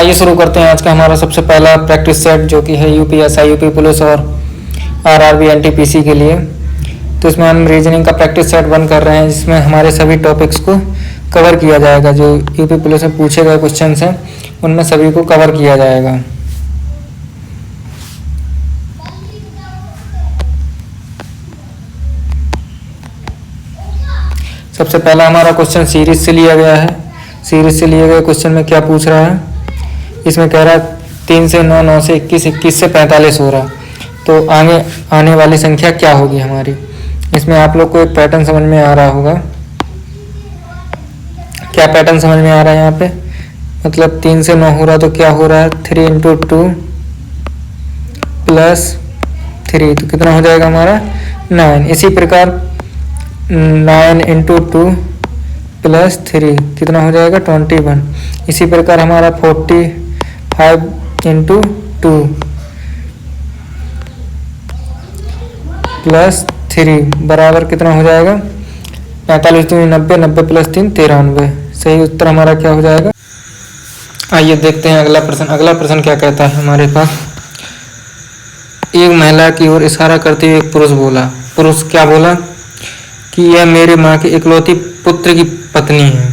आइए शुरू करते हैं आज का हमारा सबसे पहला प्रैक्टिस सेट, जो कि है यूपीएसआई, यूपी पुलिस और आरआरबी एनटीपीसी के लिए। तो इसमें हम रीजनिंग का प्रैक्टिस सेट 1 कर रहे हैं, जिसमें हमारे सभी टॉपिक्स को कवर किया जाएगा। जो यूपी पुलिस में पूछे गए क्वेश्चन हैं उनमें सभी को कवर किया जाएगा। सबसे पहला हमारा क्वेश्चन सीरीज से लिया गया है। सीरीज से लिए गए क्वेश्चन में क्या पूछ रहा है, इसमें कह रहा है 3 से 9, 9 से 21, 21 से 45 हो रहा, तो आगे आने वाली संख्या क्या होगी हमारी। इसमें आप लोग को एक पैटर्न समझ में आ रहा होगा। क्या पैटर्न समझ में आ रहा है यहाँ पे, मतलब 3 से 9 हो रहा तो क्या हो रहा है, 3 × 2 + 3, तो कितना हो जाएगा हमारा 9। इसी प्रकार 9 × 2 + 3 कितना हो जाएगा 21। इसी प्रकार हमारा 45 × 2 + 3 बराबर कितना हो जाएगा 45 × 2 = 90, 90 + 3 = 93। सही उत्तर हमारा क्या हो जाएगा। आइए देखते हैं अगला प्रश्न। अगला प्रश्न क्या कहता है हमारे पास, एक महिला की ओर इशारा करते हुए एक पुरुष बोला। पुरुष क्या बोला कि यह मेरे माँ के इकलौती पुत्र की पत्नी है।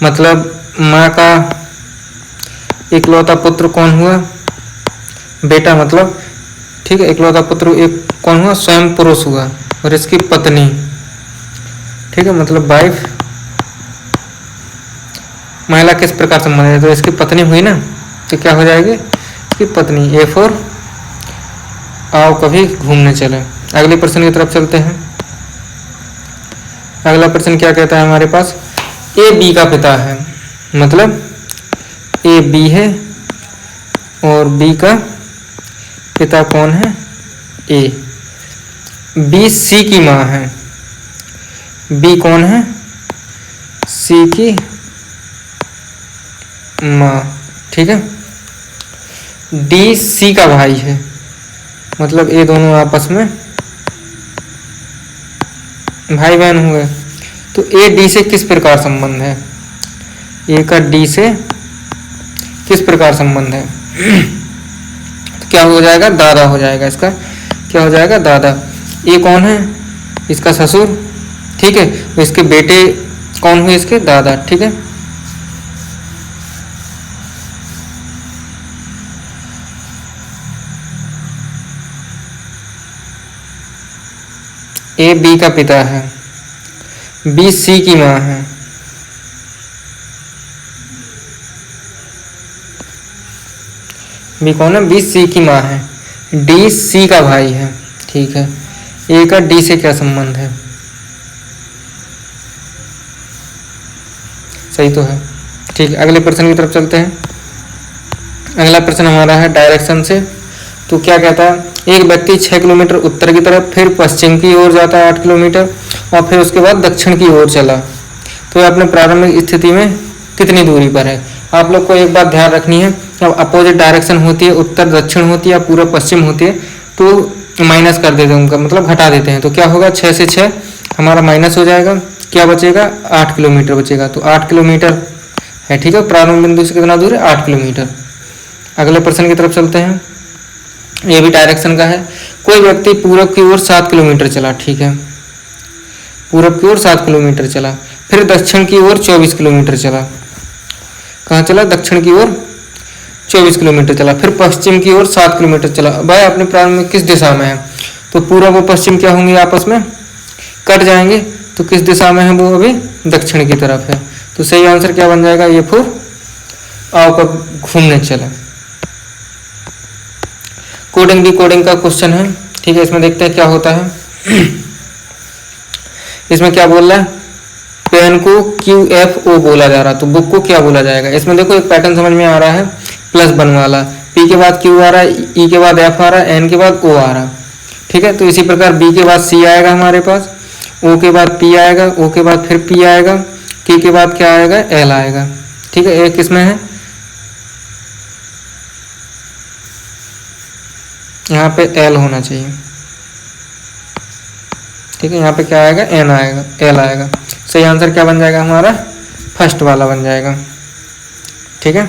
मतलब माँ का इकलौता पुत्र कौन हुआ, बेटा, मतलब ठीक है। इकलौता पुत्र एक कौन हुआ, स्वयं पुरुष हुआ, और इसकी पत्नी, ठीक है, मतलब वाइफ। महिला किस प्रकार संबंध है, तो इसकी पत्नी हुई ना, तो क्या हो जाएगी इसकी पत्नी। A4 आओ कभी घूमने चले। अगले प्रश्न की तरफ चलते हैं। अगला प्रश्न क्या कहता है हमारे पास, A B का पिता है। मतलब A B है और B का पिता कौन है, A। B C की माँ है। B कौन है, C की माँ, ठीक है। D C का भाई है। मतलब ये दोनों आपस में भाई बहन हुए। तो A D से किस प्रकार संबंध है, A का D से किस प्रकार संबंध है, तो क्या हो जाएगा, दादा हो जाएगा। इसका क्या हो जाएगा, दादा। A कौन है, इसका ससुर, ठीक है। तो इसके बेटे कौन हुए, इसके दादा, ठीक है। A B का पिता है, B C की माँ है, B कौन है, B C की माँ है, D C का भाई है, ठीक है। A का D से क्या संबंध है, सही तो है, ठीक है। अगले प्रश्न की तरफ चलते हैं। अगला प्रश्न हमारा है डायरेक्शन से। तो क्या कहता है, एक व्यक्ति 6 किलोमीटर उत्तर की तरफ, फिर पश्चिम की ओर जाता है 8 किलोमीटर, और फिर उसके बाद दक्षिण की ओर चला, तो यह अपने प्रारंभिक स्थिति में कितनी दूरी पर है। आप लोग को एक बात ध्यान रखनी है, जब अपोजिट डायरेक्शन होती है, उत्तर दक्षिण होती है या पूर्व पश्चिम होती है, तो माइनस कर देते हैं उनका, मतलब घटा देते हैं। तो क्या होगा, 6 से 6 हमारा माइनस हो जाएगा, क्या बचेगा 8 किलोमीटर बचेगा। तो 8 किलोमीटर है, ठीक है। प्रारंभ बिंदु से कितना दूर है, 8 किलोमीटर। अगले प्रश्न की तरफ चलते हैं। ये भी डायरेक्शन का है। कोई व्यक्ति पूरब की ओर 7 किलोमीटर चला, ठीक है, पूरब की ओर 7 किलोमीटर चला, फिर दक्षिण की ओर 24 किलोमीटर चला। कहाँ चला, दक्षिण की ओर 24 किलोमीटर चला, फिर पश्चिम की ओर 7 किलोमीटर चला। भाई अपने प्रारंभ में किस दिशा में है, तो पूरब और पश्चिम क्या होंगे, आपस में कट जाएंगे, तो किस दिशा में है, वो अभी दक्षिण की तरफ है। तो सही आंसर क्या बन जाएगा, A4 आओ कब घूमने चले। कोडिंग भी कोडिंग का क्वेश्चन है, ठीक है। इसमें देखते हैं क्या होता है। इसमें क्या बोल रहा है, पेन को QFO बोला जा रहा, तो बुक को क्या बोला जाएगा। इसमें देखो एक पैटर्न समझ में आ रहा है, +1 वाला, P के बाद Q आ रहा है, E के बाद F आ रहा है, N के बाद O आ रहा, ठीक है। तो इसी प्रकार B के बाद C आएगा हमारे पास, O के बाद P आएगा, O के बाद फिर P आएगा, K के बाद क्या आएगा, L आएगा, ठीक है। एक किसमें है, यहाँ पे L होना चाहिए, ठीक है। यहाँ पे क्या आएगा, N आएगा, L आएगा। सही आंसर क्या बन जाएगा हमारा, फर्स्ट वाला बन जाएगा, ठीक है।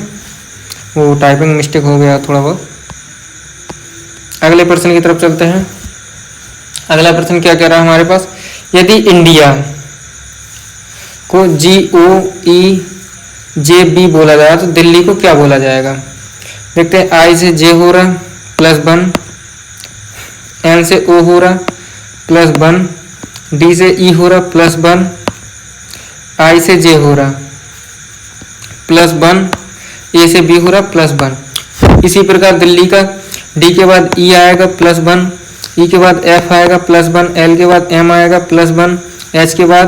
वो टाइपिंग मिस्टेक हो गया थोड़ा बहुत। अगले प्रश्न की तरफ चलते हैं। अगला प्रश्न क्या कह रहा है हमारे पास, यदि इंडिया को GOEJB बोला जाए तो दिल्ली को क्या बोला जाएगा। देखते हैं, I से J हो रहा +1, N से O हो रहा +1, D से E हो रहा +1, I से J हो रहा +1, A से B हो रहा +1। इसी प्रकार दिल्ली का D के बाद E आएगा +1, E के बाद F आएगा +1, L के बाद M आएगा +1, H के बाद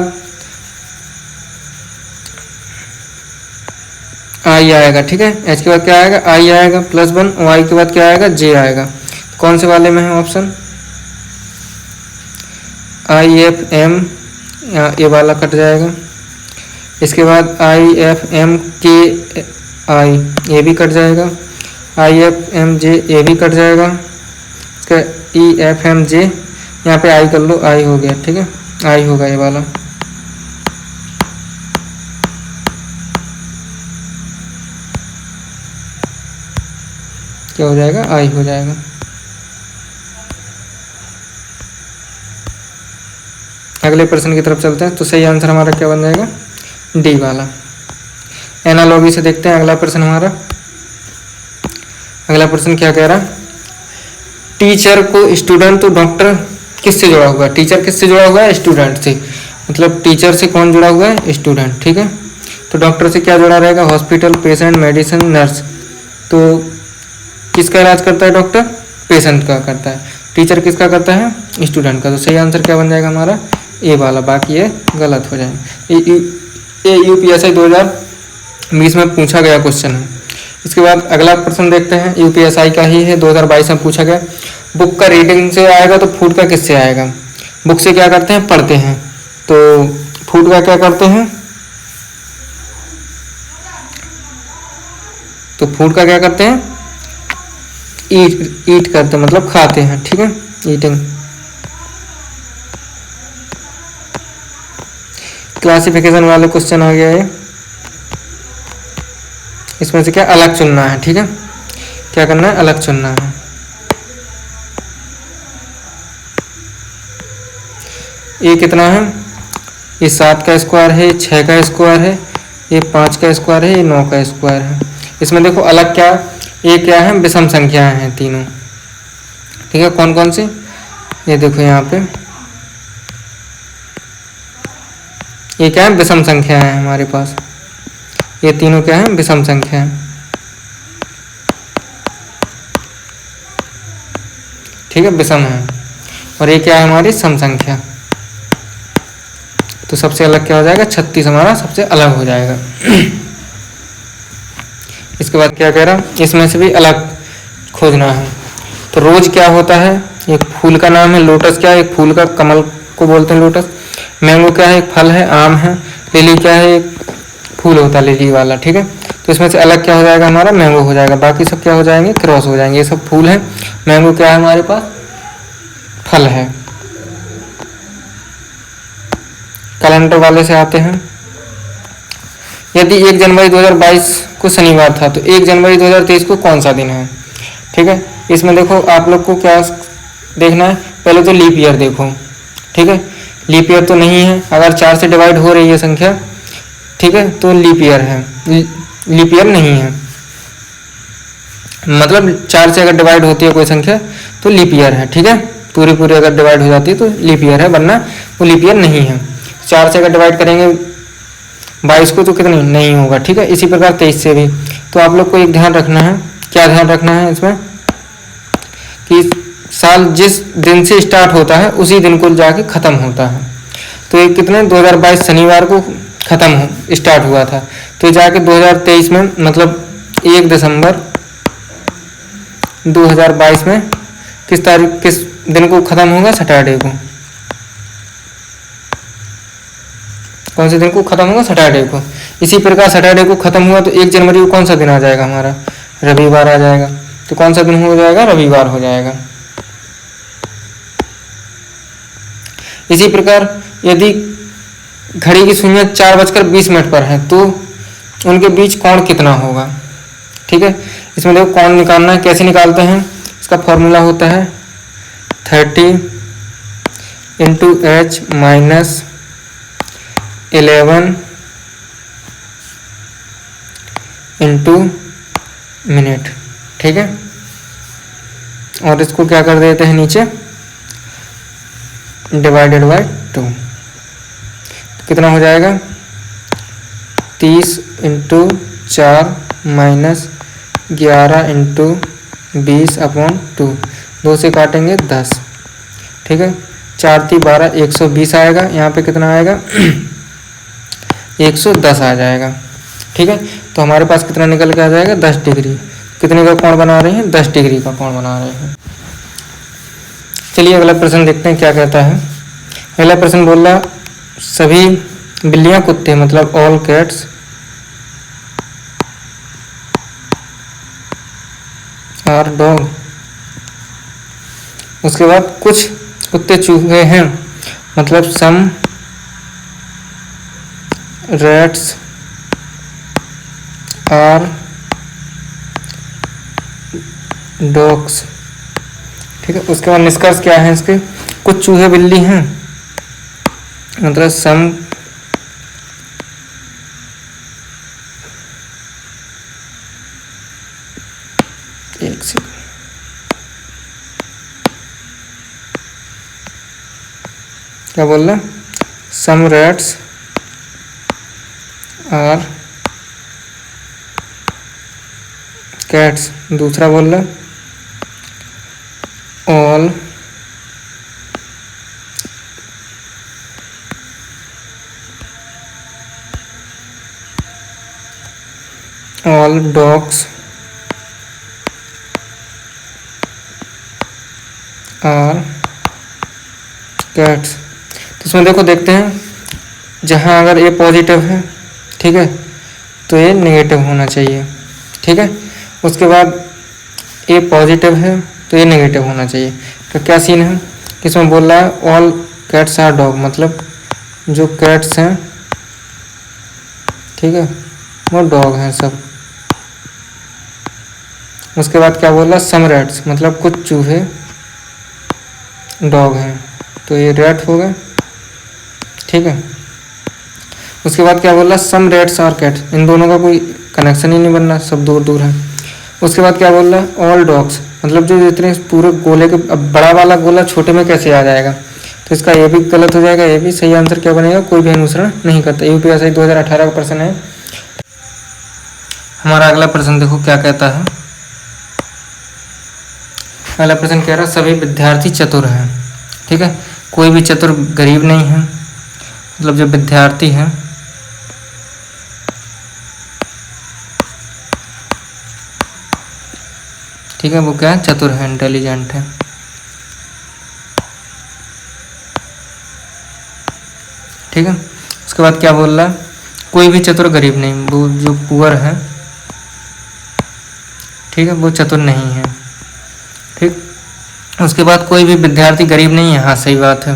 I आएगा। ठीक है, H के बाद क्या आएगा, I आएगा +1, Y के बाद क्या आएगा, J आएगा। कौन से वाले में है ऑप्शन, IFM, ये वाला कट जाएगा। इसके बाद IFMKI ये भी कट जाएगा, IFMJ ये भी कट जाएगा। इसका EFMJ यहाँ पे I कर लो, I हो गया। ठीक है, I होगा ये वाला। क्या हो जाएगा, I हो जाएगा। अगले प्रश्न की तरफ चलते हैं। तो सही आंसर हमारा क्या बन जाएगा, डी वाला। एनालॉजी से देखते हैं अगला प्रश्न हमारा। अगला प्रश्न क्या कह रहा है, टीचर को स्टूडेंट तो डॉक्टर किससे जुड़ा हुआ है। टीचर किससे जुड़ा हुआ है, स्टूडेंट से। मतलब टीचर से कौन जुड़ा हुआ है, स्टूडेंट। ठीक है, तो डॉक्टर से क्या जुड़ा रहेगा, हॉस्पिटल, पेशेंट, मेडिसिन, नर्स। तो किसका इलाज करता है डॉक्टर, पेशेंट का करता है। टीचर किसका करता है, स्टूडेंट का। तो सही आंसर क्या बन जाएगा हमारा, ए वाला। बाकी ये गलत हो जाएगा। ये UPSI 2020 में पूछा गया क्वेश्चन है। इसके बाद अगला प्रश्न देखते हैं, UPSI का ही है, 2022 में पूछा गया। बुक का रीडिंग से आएगा तो फूड का किससे आएगा। बुक से क्या करते हैं, पढ़ते हैं। तो फूड का क्या करते हैं, तो फूड का क्या करते हैं, ईट करते हैं, मतलब खाते हैं। ठीक है, ईटिंग। क्लासिफिकेशन वाले क्वेश्चन आ गया है। इसमें से क्या अलग चुनना है। ठीक है, क्या करना है, अलग चुनना है। ये कितना है, ये 7 का स्क्वायर है, 6 का स्क्वायर है, ये 5 का स्क्वायर है, ये 9 का स्क्वायर है। इसमें देखो अलग क्या, ये क्या है, विषम संख्याएं हैं तीनों। ठीक है, कौन कौन सी, ये देखो यहाँ पे ये क्या है, विषम संख्या है हमारे पास। ये तीनों क्या है, विषम संख्या है। ठीक है, विषम है। और ये क्या है, हमारी सम संख्या। तो सबसे अलग क्या हो जाएगा, 36 हमारा सबसे अलग हो जाएगा। इसके बाद क्या कह रहा, इसमें से भी अलग खोजना है। तो रोज क्या होता है, एक फूल का नाम है। लोटस क्या है, एक फूल का, कमल को बोलते हैं लोटस। मैंगो क्या है, एक फल है, आम है। लिली क्या है, एक फूल होता है, लिली वाला। ठीक है, तो इसमें से अलग क्या हो जाएगा हमारा, मैंगो हो जाएगा। बाकी सब क्या हो जाएंगे, क्रॉस हो जाएंगे। ये सब फूल है, मैंगो क्या है हमारे पास, फल है। कैलेंडर वाले से आते हैं। यदि 1 जनवरी 2022 को शनिवार था तो 1 जनवरी 2023 को कौन सा दिन है। ठीक है, इसमें देखो आप लोग को क्या देखना है, पहले तो लीप ईयर देखो। ठीक है, लीप ईयर तो नहीं है। अगर 4 से डिवाइड हो रही है संख्या, ठीक है, तो लीप ईयर है। लीप ईयर नहीं है, मतलब 4 से अगर डिवाइड होती है कोई संख्या तो लीप ईयर है। ठीक है, पूरी अगर डिवाइड हो जाती है तो लीप ईयर है, वरना वो लीप ईयर नहीं है। 4 से अगर डिवाइड करेंगे 22 को तो कितनी नहीं होगा। ठीक है, इसी प्रकार 23 से भी। तो आप लोग को एक ध्यान रखना है, क्या ध्यान रखना है इसमें, कि साल जिस दिन से स्टार्ट होता है उसी दिन को जाके ख़त्म होता है। तो ये कितने 2022 शनिवार को स्टार्ट हुआ था, तो जाके 2023 में, मतलब 1 दिसंबर 2022 में किस दिन को ख़त्म होगा, सैटरडे को। कौन से दिन को ख़त्म होगा, सैटरडे को। इसी प्रकार सैटरडे को ख़त्म हुआ तो 1 जनवरी को कौन सा दिन आ जाएगा हमारा, रविवार आ जाएगा। तो कौन सा दिन हो जाएगा, रविवार हो जाएगा। इसी प्रकार यदि घड़ी की सुइयां 4:20 पर है तो उनके बीच कोण कितना होगा। ठीक है, इसमें देखो कौन निकालना है, कैसे निकालते हैं, इसका फॉर्मूला होता है 30 into H minus 11 into minute. ठीक है, और इसको क्या कर देते हैं नीचे, डिवाइडेड बाय 2। कितना हो जाएगा, 30 इंटू 4 माइनस 11 इंटू 20 अपॉन 2, 2 से काटेंगे 10। ठीक है, 4 3 12, 120 आएगा। यहाँ पे कितना आएगा 110 आ जाएगा। ठीक है, तो हमारे पास कितना निकल के आ जाएगा 10 डिग्री। कितने का कोण बना रहे हैं, 10 डिग्री का कोण बना रहे हैं। चलिए अगला प्रश्न देखते हैं क्या कहता है। अगला प्रश्न बोल रहा सभी बिल्लियां कुत्ते, मतलब ऑल कैट्स आर डॉग। उसके बाद कुछ कुत्ते चूहे हैं, मतलब सम रैट्स आर डॉग्स। ठीक है, उसके बाद निष्कर्ष क्या है इसके, कुछ चूहे बिल्ली हैं, मतलब सम एक से क्या बोल रहा, सम रैट्स आर कैट्स। दूसरा बोल रहा ऑल डॉग्स आर कैट्स। तो इसमें देखो देखते हैं, जहाँ अगर ए पॉजिटिव है, ठीक है, तो ये नेगेटिव होना चाहिए। ठीक है, उसके बाद ए पॉजिटिव है तो ये नेगेटिव होना चाहिए। तो क्या सीन है, इसमें बोल रहा है ऑल कैट्स आर डॉग, मतलब जो कैट्स हैं, ठीक है, वो डॉग हैं सब। उसके बाद क्या बोल रहा है, सम रैट्स, मतलब कुछ चूहे डॉग हैं, तो ये रैट हो गए। ठीक है, उसके बाद क्या बोल रहा है, सम रैट्स आर कैट्स, इन दोनों का कोई कनेक्शन ही नहीं बन रहा, सब दूर दूर है। उसके बाद क्या बोल रहा है, ऑल डॉग्स, मतलब जो जितने पूरे गोले के, अब बड़ा वाला गोला छोटे में कैसे आ जाएगा, तो इसका ये भी गलत हो जाएगा, ये भी। सही आंसर क्या बनेगा, कोई भी अनुसरण नहीं करता। यूपीएससी 2018 का प्रश्न है। हमारा अगला प्रश्न देखो क्या कहता है। अगला प्रश्न कह रहा है सभी विद्यार्थी चतुर हैं। ठीक है, कोई भी चतुर गरीब नहीं है, मतलब जो विद्यार्थी हैं, ठीक है, वो क्या है, चतुर है, इंटेलिजेंट है। ठीक है, उसके बाद क्या बोल रहा है, कोई भी चतुर गरीब नहीं, वो जो पुअर है, ठीक है, वो चतुर नहीं है। ठीक, उसके बाद कोई भी विद्यार्थी गरीब नहीं है, हाँ सही बात है,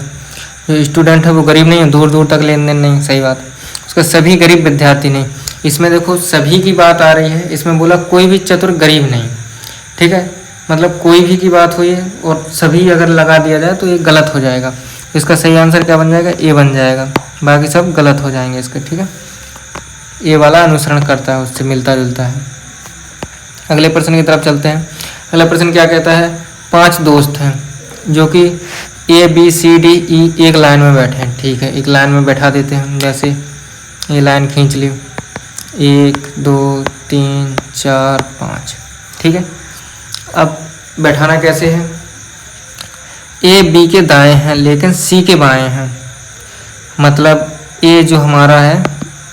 जो स्टूडेंट है वो गरीब नहीं है, दूर दूर तक लेन देन नहीं, सही बात है। उसका सभी गरीब विद्यार्थी नहीं, इसमें देखो सभी की बात आ रही है, इसमें बोला कोई भी चतुर गरीब नहीं। ठीक है, मतलब कोई भी की बात हुई है और सभी अगर लगा दिया जाए तो ये गलत हो जाएगा। इसका सही आंसर क्या बन जाएगा, ए बन जाएगा, बाकी सब गलत हो जाएंगे इसके। ठीक है, ए वाला अनुसरण करता है, उससे मिलता जुलता है। अगले प्रश्न की तरफ चलते हैं। अगला प्रश्न क्या कहता है, 5 दोस्त हैं जो कि A B C D E एक लाइन में बैठे हैं। ठीक है, एक लाइन में बैठा देते हैं, जैसे ये लाइन खींच ली, 1 2 3 4 5। ठीक है, अब बैठाना कैसे है, ए बी के दाएं हैं लेकिन सी के बाएं हैं, मतलब ए जो हमारा है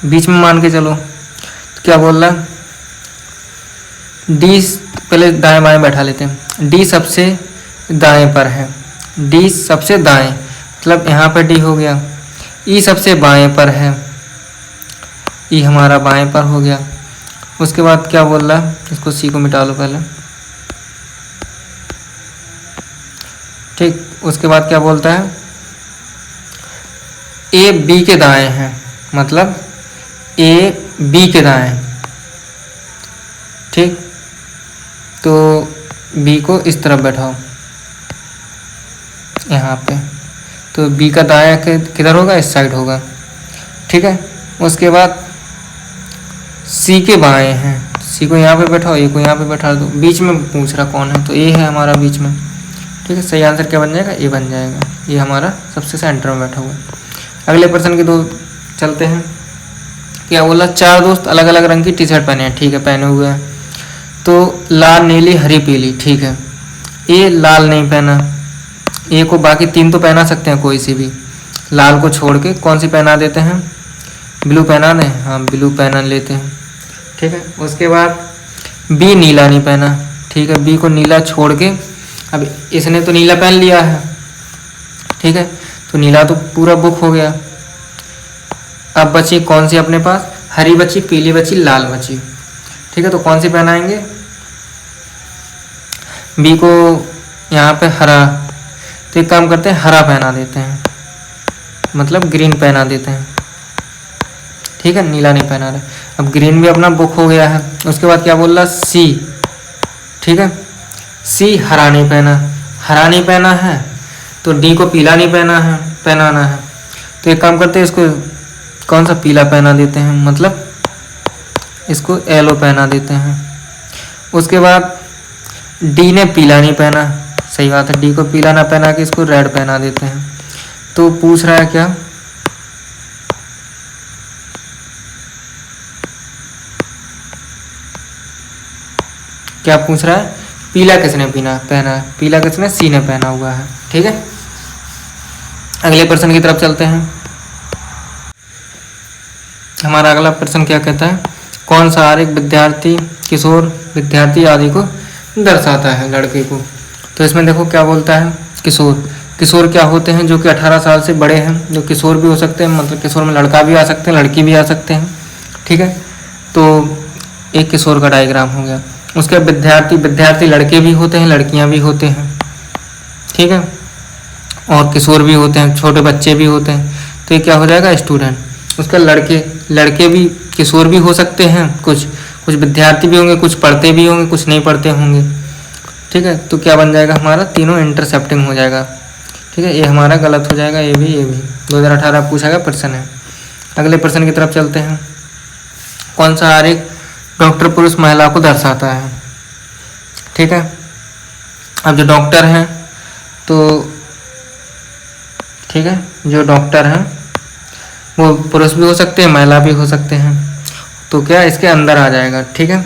बीच में मान के चलो, तो क्या बोल रहा है, डी पहले दाएं बाएं बैठा लेते हैं, डी सबसे दाएं पर है, डी सबसे दाएं, मतलब यहाँ पर डी हो गया, ई सबसे बाएं पर है, ई हमारा बाएं पर हो गया। उसके बाद क्या बोल रहा है, इसको सी को मिटा लो पहले। ठीक, उसके बाद क्या बोलता है, ए बी के दाएं हैं, मतलब ए बी के दाएं। ठीक, तो बी को इस तरफ बैठाओ यहाँ पे, तो बी का दायां किधर होगा, इस साइड होगा, ठीक है। उसके बाद सी के बाएं हैं, सी को यहाँ पे बैठाओ, ए को यहाँ पे बैठा दो, बीच में पूछ रहा कौन है, तो ए है हमारा बीच में, ठीक है। सही आंसर क्या बन जाएगा, ए बन जाएगा, ये हमारा सबसे सेंटर में बैठा हुआ है। अगले प्रश्न के दो चलते हैं। क्या बोला, 4 दोस्त अलग अलग रंग की टी शर्ट पहने हैं, ठीक है, पहने हुए हैं। तो लाल, नीली, हरी, पीली, ठीक है। ए लाल नहीं पहना, ए को बाकी 3 तो पहना सकते हैं कोई सी भी, लाल को छोड़ के कौन सी पहना देते हैं, ब्लू पहना दें, हाँ ब्लू पहना लेते हैं, ठीक है। उसके बाद बी नीला नहीं पहना, ठीक है, बी को नीला छोड़ के, अब इसने तो नीला पहन लिया है, ठीक है, तो नीला तो पूरा बुक हो गया। अब बची कौन सी अपने पास, हरी बची, पीली बची, लाल बची, ठीक है। तो कौन सी पहनाएंगे, बी को यहाँ पे हरा, तो एक काम करते हैं हरा पहना देते हैं, मतलब ग्रीन पहना देते हैं, ठीक है, नीला नहीं पहना रहे। अब ग्रीन भी अपना बुक हो गया है। उसके बाद क्या बोल रहा, सी, ठीक है, सी हरा नहीं पहना, हरा नहीं पहना है, तो डी को पीला नहीं पहनाना है, तो एक काम करते हैं इसको कौन सा पीला पहना देते हैं, मतलब इसको येलो पहना देते हैं। उसके बाद डी ने पीला नहीं पहना, सही बात है, डी को पीला ना पहना के इसको रेड पहना देते हैं। तो पूछ रहा है क्या पूछ रहा है, पीला किसने पहना है, पीला किसने, सी ने पहना हुआ है, ठीक है। अगले प्रश्न की तरफ चलते हैं। हमारा अगला प्रश्न क्या कहता है, कौन सा आरेख विद्यार्थी, किशोर, विद्यार्थी आदि को दर्शाता है, लड़के को। तो इसमें देखो क्या बोलता है, किशोर, किशोर क्या होते हैं, जो कि 18 साल से बड़े हैं, जो किशोर भी हो सकते हैं, मतलब किशोर में लड़का भी आ सकते हैं, लड़की भी आ सकते हैं, ठीक है। तो एक किशोर का डायग्राम हो गया। उसके विद्यार्थी, विद्यार्थी लड़के भी होते हैं, लड़कियां भी होते हैं, ठीक है, और किशोर भी होते हैं, छोटे बच्चे भी होते हैं, तो ये क्या हो जाएगा, स्टूडेंट। उसका लड़के भी किशोर भी हो सकते हैं, कुछ विद्यार्थी भी होंगे, कुछ पढ़ते भी होंगे, कुछ नहीं पढ़ते होंगे, ठीक है। तो क्या बन जाएगा हमारा, तीनों इंटरसेप्टिंग हो जाएगा, ठीक है। ये हमारा गलत हो जाएगा, ये भी 2018 पूछा गया प्रश्न है। अगले प्रश्न की तरफ चलते हैं। कौन सा आरेख डॉक्टर पुरुष महिला को दर्शाता है, ठीक है। अब जो डॉक्टर हैं, तो ठीक है, जो डॉक्टर हैं वो पुरुष भी हो सकते हैं, महिला भी हो सकते हैं, तो क्या इसके अंदर आ जाएगा, ठीक है।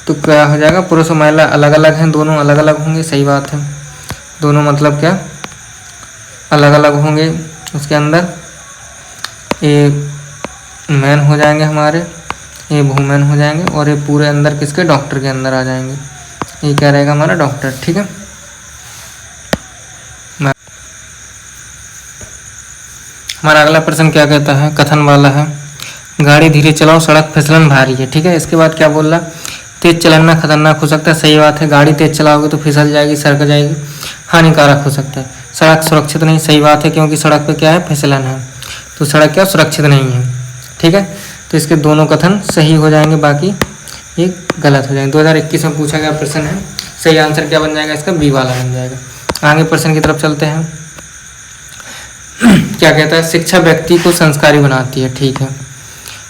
तो क्या हो जाएगा, पुरुष और महिला अलग अलग हैं, दोनों अलग अलग होंगे, सही बात है, दोनों मतलब क्या अलग अलग होंगे। उसके अंदर ये मैन हो जाएंगे हमारे, ये वुमेन हो जाएंगे, और ये पूरे अंदर किसके, डॉक्टर के अंदर आ जाएंगे। ये क्या रहेगा हमारा, डॉक्टर, ठीक है। हमारा अगला प्रश्न क्या कहता है, कथन वाला है, गाड़ी धीरे चलाओ, सड़क फिसलन भारी है, ठीक है। इसके बाद क्या बोल रहा, तेज चलाना खतरनाक हो सकता है, सही बात है, गाड़ी तेज चलाओगे तो फिसल जाएगी, सरक जाएगी, हानिकारक हो सकता है। सड़क सुरक्षित नहीं, सही बात है, क्योंकि सड़क पे क्या है, फिसलन है, तो सड़क क्या सुरक्षित नहीं है, ठीक है। तो इसके दोनों कथन सही हो जाएंगे, बाकी ये गलत हो जाएंगे। 2021 में पूछा गया प्रश्न है, सही आंसर क्या बन जाएगा इसका, बी वाला बन जाएगा। आगे प्रश्न की तरफ चलते हैं। क्या कहता है, शिक्षा व्यक्ति को संस्कारी बनाती है, ठीक है।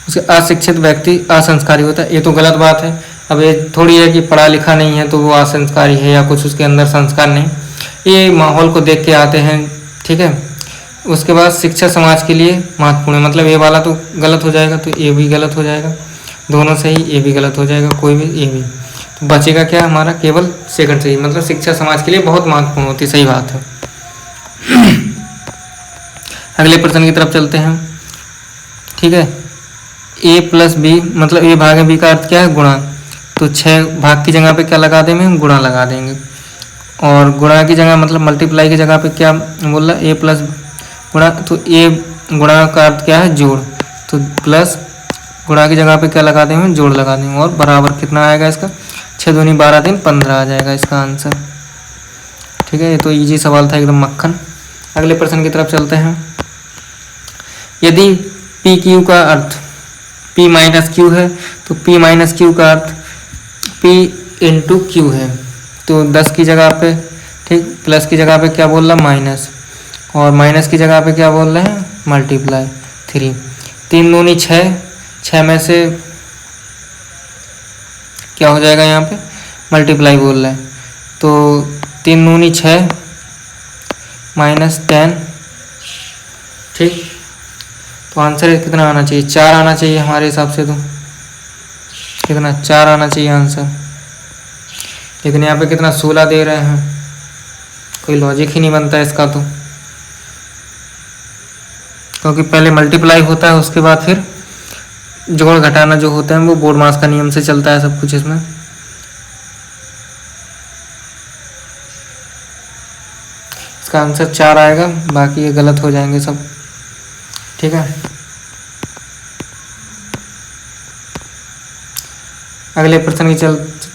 उसे अशिक्षित व्यक्ति असंस्कारी होता है, ये तो गलत बात है। अब ये थोड़ी है कि पढ़ा लिखा नहीं है तो वो असंस्कारी है या कुछ उसके अंदर संस्कार नहीं, ये माहौल को देख के आते हैं, ठीक है। उसके बाद शिक्षा समाज के लिए महत्वपूर्ण है, मतलब ये वाला तो गलत हो जाएगा, तो ये भी गलत हो जाएगा, दोनों सही, ये भी गलत हो जाएगा, कोई भी, ये भी। तो बचेगा क्या हमारा, केवल सेकंड सही, मतलब शिक्षा समाज के लिए बहुत महत्वपूर्ण होती है, सही बात है। अगले प्रश्न की तरफ चलते हैं, ठीक है। a प्लस बी, मतलब a भागे b का अर्थ क्या है, गुणा, तो 6 भाग की जगह पे क्या लगा देंगे, हम गुणा लगा देंगे, और गुणा की जगह मतलब मल्टीप्लाई की जगह पे क्या बोल रहा, a प्लस गुणा, तो a गुणा का अर्थ क्या है, जोड़, तो प्लस गुणा की जगह पे क्या लगा देंगे, जोड़ लगा देंगे, और बराबर कितना आएगा इसका, 6 दूनी 12 3 15 आ जाएगा इसका आंसर, ठीक है। ये तो इजी सवाल था, एकदम मक्खन। अगले प्रश्न की तरफ चलते हैं। यदि पी क्यू का अर्थ p माइनस क्यू है, तो p माइनस क्यू का अर्थ p इंटू क्यू है, तो 10 की जगह पे, ठीक, प्लस की जगह पे क्या बोल रहा माइनस, और माइनस की जगह पे क्या बोल रहे हैं मल्टीप्लाई 3। 3 दूनी 6, 6 में से क्या हो जाएगा यहाँ पे मल्टीप्लाई बोल रहा है, तो 3 दूनी 6 -10, ठीक। तो आंसर कितना आना चाहिए, 4 आना चाहिए हमारे हिसाब से, तो कितना 4 आना चाहिए आंसर, लेकिन यहाँ पे कितना 16 दे रहे हैं, कोई लॉजिक ही नहीं बनता इसका, तो क्योंकि पहले मल्टीप्लाई होता है उसके बाद फिर जोड़ घटाना जो होता है वो बोर्ड मास का नियम से चलता है सब कुछ इसमें। इसका आंसर 4 आएगा, बाकी ये गलत हो जाएंगे सब, ठीक है। अगले प्रश्न की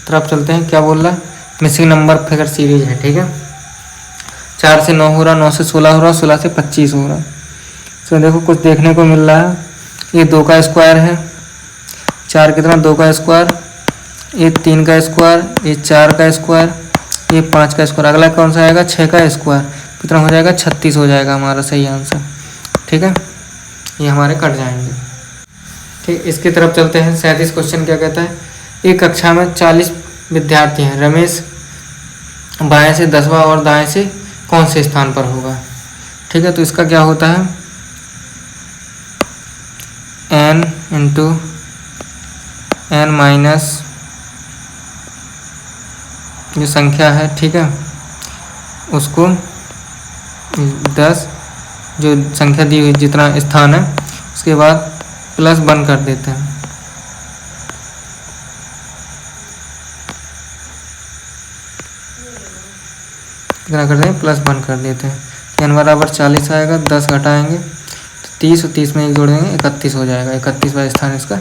तरफ चलते हैं। क्या बोल रहा है, मिसिंग नंबर फिगर सीरीज है, ठीक है। 4 से 9 हो रहा, 9 से 16 हो रहा, 16 से 25 हो रहा। तो देखो कुछ देखने को मिल रहा है, ये 2 का स्क्वायर है, 4 कितना 2 का स्क्वायर, ये 3 का स्क्वायर, ये 4 का स्क्वायर, ये 5 का स्क्वायर। अगला कौन सा आएगा 6 का स्क्वायर, कितना हो जाएगा 36 हो जाएगा हमारा सही आंसर, ठीक है। ये हमारे कट जाएंगे, ठीक। इसकी तरफ चलते हैं। 37 क्वेश्चन क्या कहता है, एक कक्षा में 40 विद्यार्थी हैं, रमेश बाएं से 10वां और दाएं से कौन से स्थान पर होगा, ठीक है। तो इसका क्या होता है n इंटू n माइनस जो संख्या है, ठीक है, उसको 10 जो संख्या दी हुई जितना स्थान है उसके बाद प्लस 1 कर देते हैं, कितना कर देंगे प्लस 1 कर देते हैं। n बराबर 40 आएगा, 10 घटाएंगे तो 30 और 30 में 1 जोड़ देंगे 31 हो जाएगा। 31वां स्थान इसका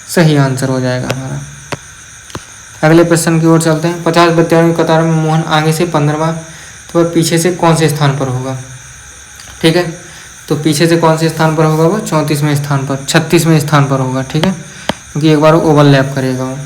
सही आंसर हो जाएगा हमारा। अगले प्रश्न की ओर चलते हैं। 50 विद्यार्थियों की कतार में मोहन आगे से 15वां तो वह पीछे से कौन से स्थान पर होगा, ठीक है। तो पीछे से कौन से स्थान पर होगा वो 34वें स्थान पर, 36वें स्थान पर होगा, ठीक है, क्योंकि एक बार ओवरलैप करेगा वो।